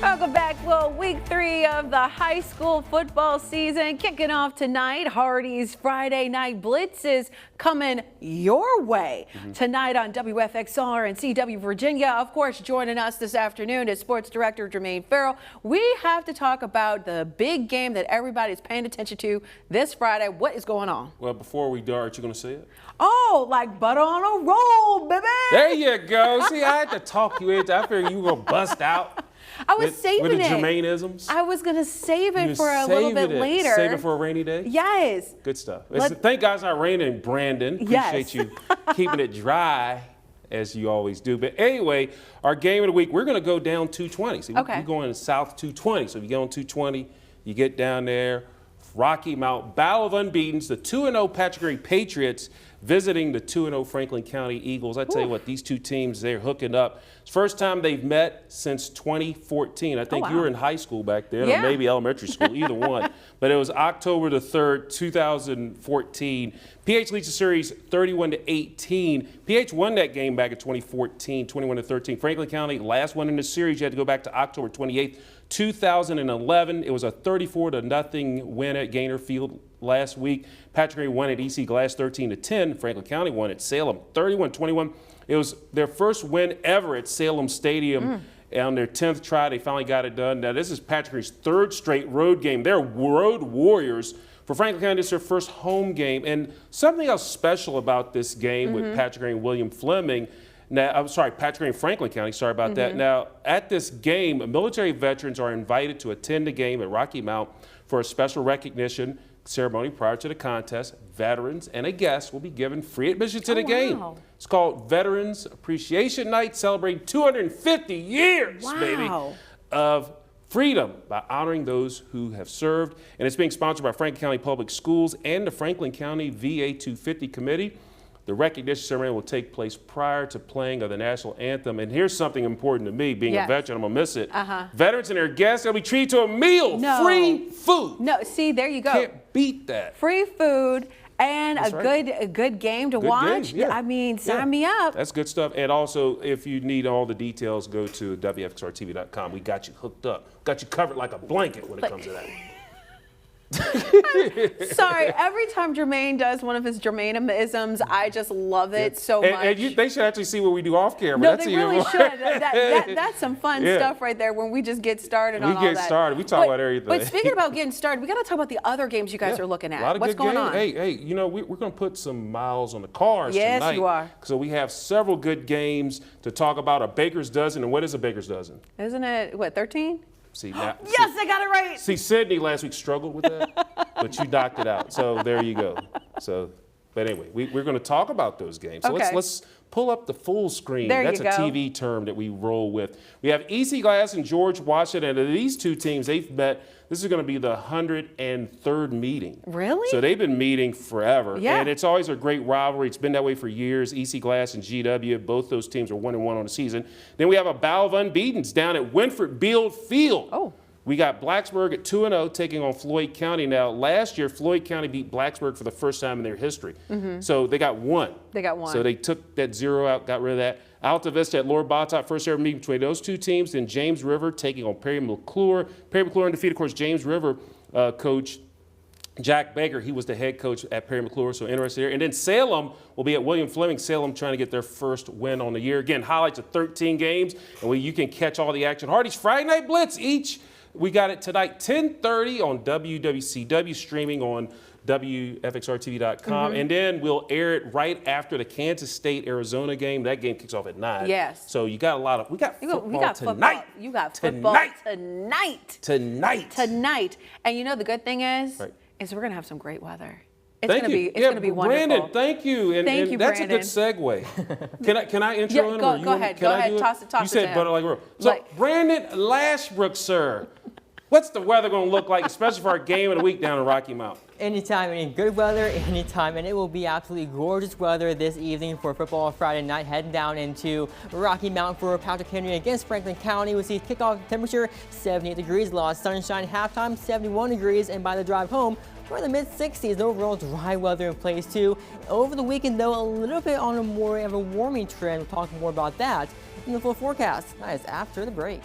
Welcome back. Well, week 3 of the high school football season kicking off tonight. Hardee's Friday Night Blitz is coming your way tonight on WFXR and CW Virginia. Of course, joining us this afternoon is Sports Director Jermaine Ferrell. We have to talk about the big game that everybody's paying attention to this Friday. What is going on? Well, before we do, aren't you going to say it? Oh, like butter on a roll, baby. There you go. See, I had to talk you into. I figured you were going to bust out. I was saving with the it. Jermaine-isms? I was going to save it for a little bit later. Save it for a rainy day? Yes. Good stuff. Thank God it's not raining, Brandon. Appreciate you keeping it dry, as you always do. But anyway, our game of the week, we're going to go down 220. See, we're going south 220. So if you get on 220, you get down there. Rocky Mount, Battle of Unbeatens, the 2-0 Patrick Henry Patriots visiting the 2-0 Franklin County Eagles. I tell you what, these two teams, they're hooking up. It's the first time they've met since 2014. I think you were in high school back then, or maybe elementary school, either one. But it was October the 3rd, 2014. PH leads the series 31-18. PH won that game back in 2014, 21-13. Franklin County, last one in the series, you had to go back to October 28th. 2011, it was a 34-0 win at Gaynor Field last week. Patrick Henry won at EC Glass 13-10. Franklin County won at Salem 31-21. It was their first win ever at Salem Stadium. On their 10th try, they finally got it done. Now, this is Patrick Henry's 3rd straight road game. They're road warriors. For Franklin County, this is their first home game. And something else special about this game with Patrick Henry and William Fleming. Now, I'm sorry, Patrick Henry and Franklin County, sorry about that. Now, at this game, military veterans are invited to attend the game at Rocky Mount for a special recognition ceremony prior to the contest. Veterans and a guest will be given free admission to the game. It's called Veterans Appreciation Night, celebrating 250 years, baby, of freedom by honoring those who have served. And it's being sponsored by Franklin County Public Schools and the Franklin County VA 250 Committee. The recognition ceremony will take place prior to playing of the national anthem. And here's something important to me, being a veteran, I'm gonna miss it. Veterans and their guests, they'll be treated to a meal, free food. No, see, there you go. Can't beat that. Free food and a good game to watch. I mean, sign me up. That's good stuff. And also, if you need all the details, go to WFXRTV.com. We got you hooked up. Got you covered like a blanket when it comes to that. Sorry, every time Jermaine does one of his Jermaine-isms, I just love it so much. And they should actually see what we do off camera. No, they really should. That's some fun stuff right there when we just get started on all that. We get started. We talk about everything. But speaking about getting started, we got to talk about the other games you guys are looking at. A lot of What's good going games. on? Hey, you know, we're going to put some miles on the cars tonight. Yes, you are. So we have several good games to talk about. A baker's dozen. And what is a baker's dozen? Isn't it, what, 13? See, now, yes, I got it right. See, Sydney last week struggled with that, but you knocked it out. So there you go. So, but anyway, we're going to talk about those games. So let's pull up the full screen. That's a TV term that we roll with. We have EC Glass and George Washington. And these two teams, they've met. This is going to be the 103rd meeting. Really? So they've been meeting forever. Yeah. And it's always a great rivalry. It's been that way for years. EC Glass and GW, both those teams are 1-1 on the season. Then we have a Battle of Unbeatens down at Winford Beard Field. Oh. We got Blacksburg at 2-0 taking on Floyd County. Now, last year, Floyd County beat Blacksburg for the first time in their history. So they got one. They got one. So they took that 0 out, got rid of that. Alta Vista at Lower Bottop, first ever meeting between those two teams. Then James River taking on Perry McClure. Perry McClure undefeated, of course, James River coach Jack Baker. He was the head coach at Perry McClure, so interested here. And then Salem will be at William Fleming. Salem trying to get their first win on the year. Again, highlights of 13 games, and you can catch all the action. Hardee's Friday Night Blitz we got it tonight, 10:30 on WWCW, streaming on WFXRTV.com. And then we'll air it right after the Kansas State-Arizona game. That game kicks off at 9. Yes. So you got a lot of, we got football tonight. You got football tonight. And you know the good thing is we're going to have some great weather. It's going to be wonderful. Brandon, thank you. And that's Brandon. a good segue. Can I intro him? Go ahead. Toss it You said butter like a roll. So Brandon Lashbrook, sir. What's the weather going to look like, especially for our game of the week down in Rocky Mount? Anytime, any good weather, anytime, and it will be absolutely gorgeous weather this evening for football Friday night. Heading down into Rocky Mount for Patrick Henry against Franklin County. We see kickoff temperature 78 degrees, a lot of sunshine, halftime 71 degrees, and by the drive home, we're in the mid-60s. Overall dry weather in place too. Over the weekend though, a little bit on a more of a warming trend. We'll talk more about that in the full forecast. That is after the break.